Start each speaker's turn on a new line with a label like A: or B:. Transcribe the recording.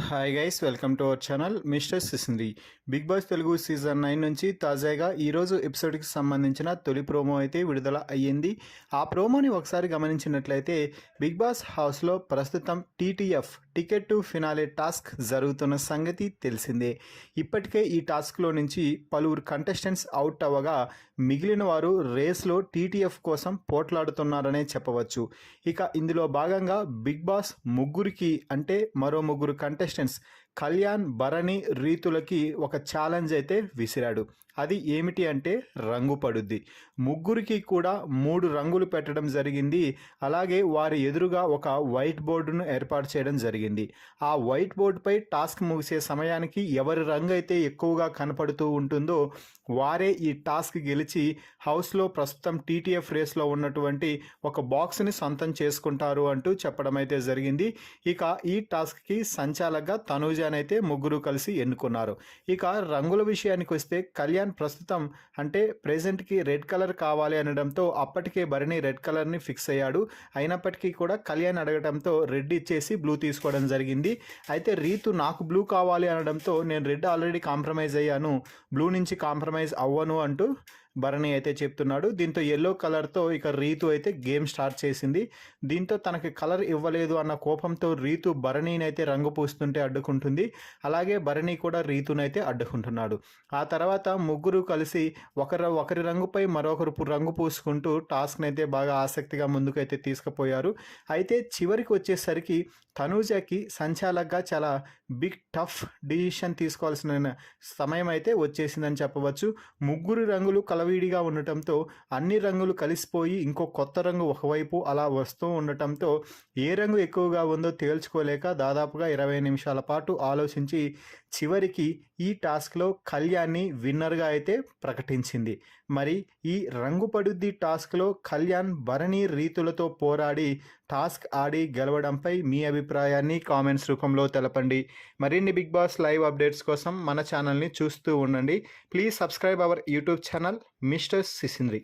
A: Hi guys, welcome to our channel mister Sisindri. Bigg Boss Telugu season 9 నుంచి తాజాగా ఈరోజు ఎపిసోడ్కి సంబంధించిన తొలి ప్రోమో అయితే విడుదల అయ్యింది. ఆ ప్రోమోని ఒకసారి గమనించినట్లయితే బిగ్ బాస్ హౌస్లో ప్రస్తుతం TTF ticket to finale task జరుగుతున్న సంగతి తెలిసిందే. ఇప్పటికే ఈ టాస్క్లో నుంచి పలువురు కంటెస్టెంట్స్ అవుట్ అవ్వగా మిగిలిన వారు రేస్లో టీటీఎఫ్ కోసం పోట్లాడుతున్నారనే చెప్పవచ్చు. ఇక ఇందులో భాగంగా బిగ్ బాస్ ముగ్గురికి అంటే మరో ముగ్గురు కంటెస్టెంట్స్ కళ్యాణ్, భరణి, రీతులకి ఒక ఛాలెంజ్ అయితే విసిరాడు. అది ఏమిటి అంటే రంగు పడుద్ది. ముగ్గురికి కూడా 3 రంగులు పెట్టడం జరిగింది. అలాగే వారి ఎదురుగా ఒక వైట్ బోర్డును ఏర్పాటు చేయడం జరిగింది. ఆ వైట్ బోర్డుపై టాస్క్ ముగిసే సమయానికి ఎవరి రంగు అయితే ఎక్కువగా కనపడుతూ ఉంటుందో వారే ఈ టాస్క్ గెలిచి హౌస్లో ప్రస్తుతం టీటీఎఫ్ రేస్లో ఉన్నటువంటి ఒక బాక్స్ని సొంతం చేసుకుంటారు అంటూ చెప్పడం అయితే జరిగింది. ఇక ఈ టాస్క్కి సంచాలకగా తనూజానైతే ముగ్గురు కలిసి ఎన్నుకున్నారు. ఇక రంగుల విషయానికి వస్తే కళ్యాణ్ ప్రస్తుతం అంటే ప్రెజెంట్కి రెడ్ కలర్ కావాలి అనడంతో అప్పటికే భరణి రెడ్ కలర్ని ఫిక్స్ అయ్యాడు. అయినప్పటికీ కూడా కళ్యాణ్ అడగడంతో రెడ్ ఇచ్చేసి బ్లూ తీసుకోవడం జరిగింది. అయితే రీతు నాకు బ్లూ కావాలి అనడంతో నేను రెడ్ ఆల్రెడీ కాంప్రమైజ్ అయ్యాను, బ్లూ నుంచి కాంప్రమైజ్ అవ్వను అంటూ భరణి అయితే చెప్తున్నాడు. దీంతో ఎల్లో కలర్తో ఇక రీతు అయితే గేమ్ స్టార్ట్ చేసింది. దీంతో తనకి కలర్ ఇవ్వలేదు అన్న కోపంతో రీతు భరణిని అయితే రంగు పూస్తుంటే అడ్డుకుంటుంది. అలాగే భరణి కూడా రీతునైతే అడ్డుకుంటున్నాడు. ఆ తర్వాత ముగ్గురు కలిసి ఒకరి రంగుపై మరొకరు రంగు పూసుకుంటూ టాస్క్ని అయితే బాగా ఆసక్తిగా ముందుకైతే తీసుకుపోయారు. అయితే చివరికి వచ్చేసరికి తనూజకి సంచాలకగా చాలా బిగ్ టఫ్ డిసిషన్ తీసుకోవాల్సిన సమయం అయితే వచ్చేసిందని చెప్పవచ్చు. ముగ్గురు రంగులు కలవీడిగా ఉండటంతో అన్ని రంగులు కలిసిపోయి ఇంకో కొత్త రంగు ఒకవైపు అలా వస్తూ ఉండటంతో ఏ రంగు ఎక్కువగా ఉందో తేల్చుకోలేక దాదాపుగా 20 నిమిషాల పాటు ఆలోచించి చివరికి ఈ టాస్క్లో కళ్యాణ్ని విన్నర్గా అయితే ప్రకటించింది. మరి ఈ రంగు పడుద్ది టాస్క్లో కళ్యాణ్ భరణి, రీతులతో పోరాడి టాస్క్ ఆడి గెలవడంపై మీ అభిప్రాయాన్ని కామెంట్స్ రూపంలో తెలపండి. మరిన్ని బిగ్ బాస్ లైవ్ అప్డేట్స్ కోసం మన ఛానల్ని చూస్తూ ఉండండి. Please subscribe our YouTube channel mister సిసింద్రి.